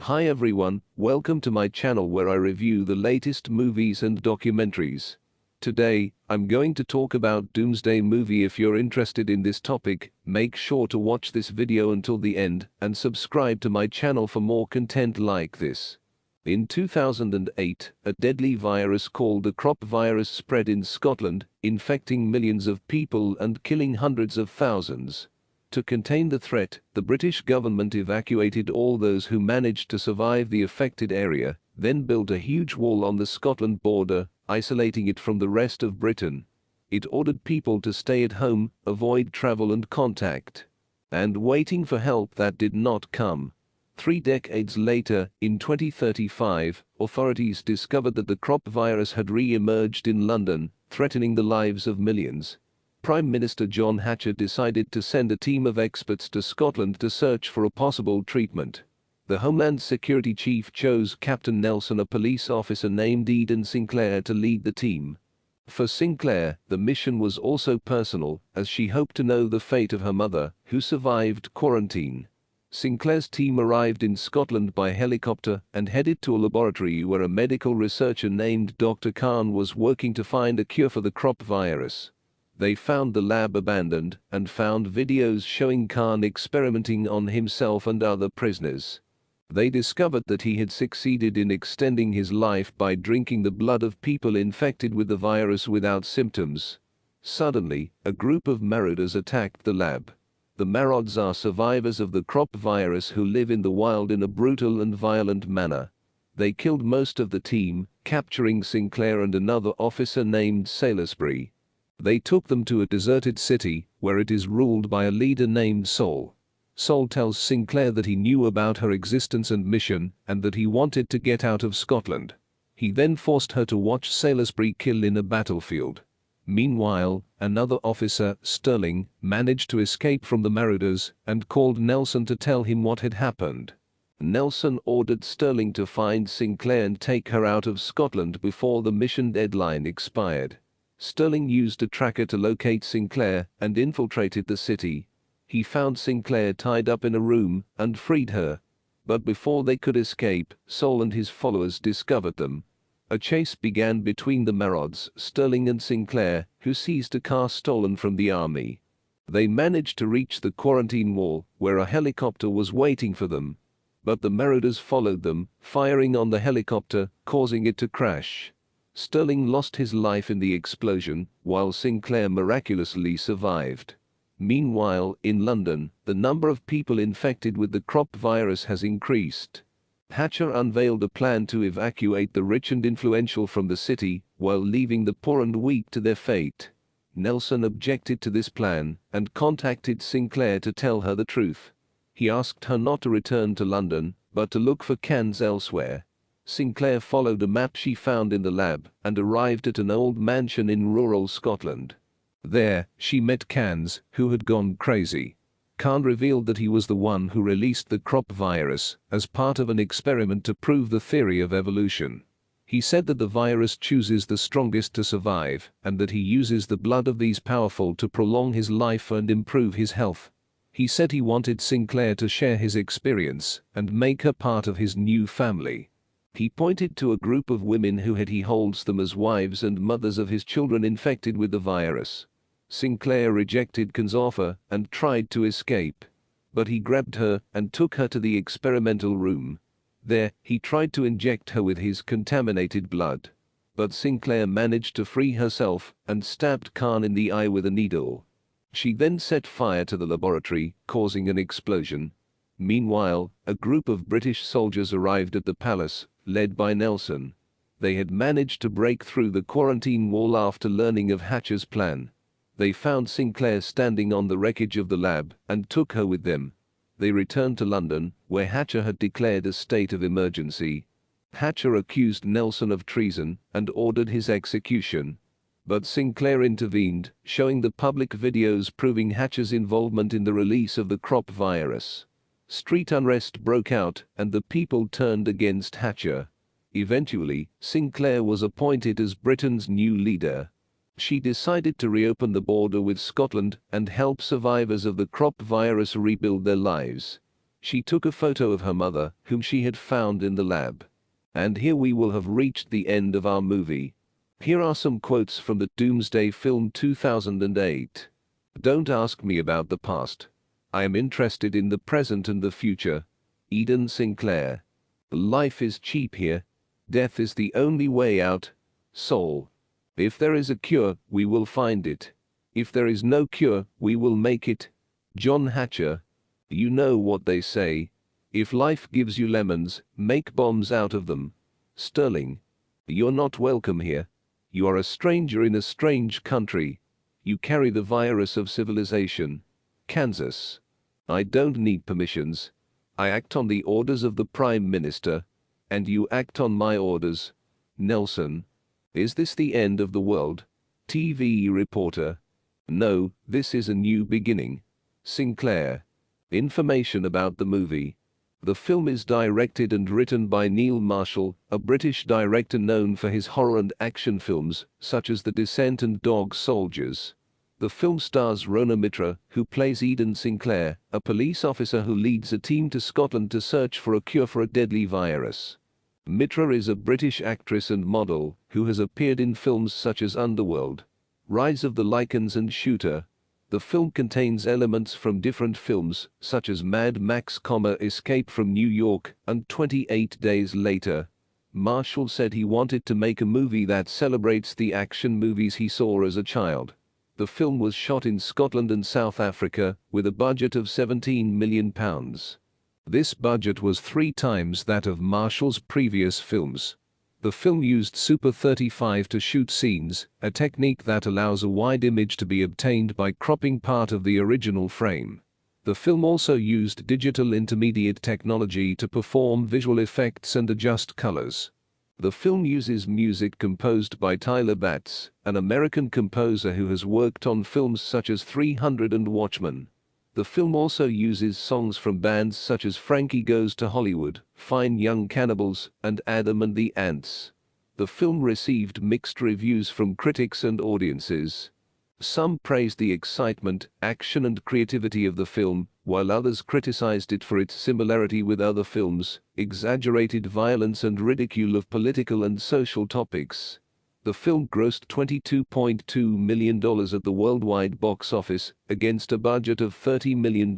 Hi everyone, welcome to my channel where I review the latest movies and documentaries. Today, I'm going to talk about Doomsday movie. If you're interested in this topic, make sure to watch this video until the end and subscribe to my channel for more content like this. In 2008, a deadly virus called the crop virus spread in Scotland, infecting millions of people and killing hundreds of thousands. To contain the threat, the British government evacuated all those who managed to survive the affected area, then built a huge wall on the Scotland border, isolating it from the rest of Britain. It ordered people to stay at home, avoid travel and contact, and waiting for help that did not come. 3 decades later, in 2035, authorities discovered that the crop virus had re-emerged in London, threatening the lives of millions. Prime Minister John Hatcher decided to send a team of experts to Scotland to search for a possible treatment. The Homeland Security Chief chose Captain Nelson, a police officer named Eden Sinclair, to lead the team. For Sinclair, the mission was also personal, as she hoped to know the fate of her mother, who survived quarantine. Sinclair's team arrived in Scotland by helicopter and headed to a laboratory where a medical researcher named Dr. Khan was working to find a cure for the crop virus. They found the lab abandoned and found videos showing Khan experimenting on himself and other prisoners. They discovered that he had succeeded in extending his life by drinking the blood of people infected with the virus without symptoms. Suddenly, a group of marauders attacked the lab. The marauders are survivors of the crop virus who live in the wild in a brutal and violent manner. They killed most of the team, capturing Sinclair and another officer named Salisbury. They took them to a deserted city, where it is ruled by a leader named Sol. Sol tells Sinclair that he knew about her existence and mission, and that he wanted to get out of Scotland. He then forced her to watch Salisbury kill in a battlefield. Meanwhile, another officer, Sterling, managed to escape from the marauders and called Nelson to tell him what had happened. Nelson ordered Sterling to find Sinclair and take her out of Scotland before the mission deadline expired. Sterling used a tracker to locate Sinclair and infiltrated the city. He found Sinclair tied up in a room and freed her. But before they could escape, Sol and his followers discovered them. A chase began between the marauders, Sterling and Sinclair, who seized a car stolen from the army. They managed to reach the quarantine wall, where a helicopter was waiting for them. But the marauders followed them, firing on the helicopter, causing it to crash. Sterling lost his life in the explosion, while Sinclair miraculously survived. Meanwhile, in London, the number of people infected with the crop virus has increased. Hatcher unveiled a plan to evacuate the rich and influential from the city, while leaving the poor and weak to their fate. Nelson objected to this plan, and contacted Sinclair to tell her the truth. He asked her not to return to London, but to look for cans elsewhere. Sinclair followed a map she found in the lab and arrived at an old mansion in rural Scotland. There, she met Cans, who had gone crazy. Khan revealed that he was the one who released the crop virus as part of an experiment to prove the theory of evolution. He said that the virus chooses the strongest to survive, and that he uses the blood of these powerful to prolong his life and improve his health. He said he wanted Sinclair to share his experience and make her part of his new family. He pointed to a group of women who he holds them as wives and mothers of his children infected with the virus. Sinclair rejected Khan's offer and tried to escape. But he grabbed her and took her to the experimental room. There, he tried to inject her with his contaminated blood. But Sinclair managed to free herself and stabbed Khan in the eye with a needle. She then set fire to the laboratory, causing an explosion. Meanwhile, a group of British soldiers arrived at the palace, led by Nelson. They had managed to break through the quarantine wall after learning of Hatcher's plan. They found Sinclair standing on the wreckage of the lab and took her with them. They returned to London, where Hatcher had declared a state of emergency. Hatcher accused Nelson of treason and ordered his execution. But Sinclair intervened, showing the public videos proving Hatcher's involvement in the release of the crop virus. Street unrest broke out, and the people turned against Hatcher. Eventually, Sinclair was appointed as Britain's new leader. She decided to reopen the border with Scotland and help survivors of the crop virus rebuild their lives. She took a photo of her mother, whom she had found in the lab. And here we will have reached the end of our movie. Here are some quotes from the Doomsday film 2008. Don't ask me about the past. I am interested in the present and the future. Eden Sinclair. Life is cheap here. Death is the only way out. Soul. If there is a cure, we will find it. If there is no cure, we will make it. John Hatcher. You know what they say. If life gives you lemons, make bombs out of them. Sterling. You're not welcome here. You are a stranger in a strange country. You carry the virus of civilization. Kansas. I don't need permissions. I act on the orders of the Prime Minister. And you act on my orders. Nelson. Is this the end of the world? TV reporter. No, this is a new beginning. Sinclair. Information about the movie. The film is directed and written by Neil Marshall, a British director known for his horror and action films, such as The Descent and Dog Soldiers. The film stars Rona Mitra, who plays Eden Sinclair, a police officer who leads a team to Scotland to search for a cure for a deadly virus. Mitra is a British actress and model, who has appeared in films such as Underworld, Rise of the Lycans and Shooter. The film contains elements from different films, such as Mad Max, Escape from New York, and 28 Days Later. Marshall said he wanted to make a movie that celebrates the action movies he saw as a child. The film was shot in Scotland and South Africa, with a budget of £17 million. This budget was 3 times that of Marshall's previous films. The film used Super 35 to shoot scenes, a technique that allows a wide image to be obtained by cropping part of the original frame. The film also used digital intermediate technology to perform visual effects and adjust colors. The film uses music composed by Tyler Batts, an American composer who has worked on films such as 300 and Watchmen. The film also uses songs from bands such as Frankie Goes to Hollywood, Fine Young Cannibals, and Adam and the Ants. The film received mixed reviews from critics and audiences. Some praised the excitement, action and creativity of the film, while others criticized it for its similarity with other films, exaggerated violence and ridicule of political and social topics. The film grossed $22.2 million at the worldwide box office, against a budget of $30 million.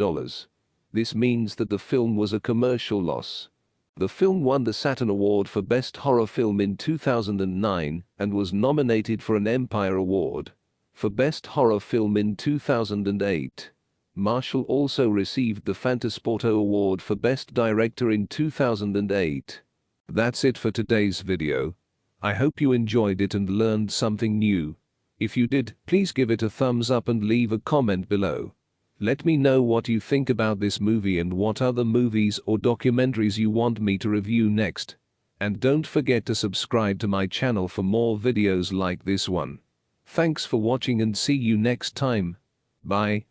This means that the film was a commercial loss. The film won the Saturn Award for Best Horror Film in 2009, and was nominated for an Empire Award for Best Horror Film in 2008. Marshall also received the Fantasporto Award for Best Director in 2008. That's it for today's video. I hope you enjoyed it and learned something new. If you did, please give it a thumbs up and leave a comment below. Let me know what you think about this movie and what other movies or documentaries you want me to review next. And don't forget to subscribe to my channel for more videos like this one. Thanks for watching and see you next time. Bye.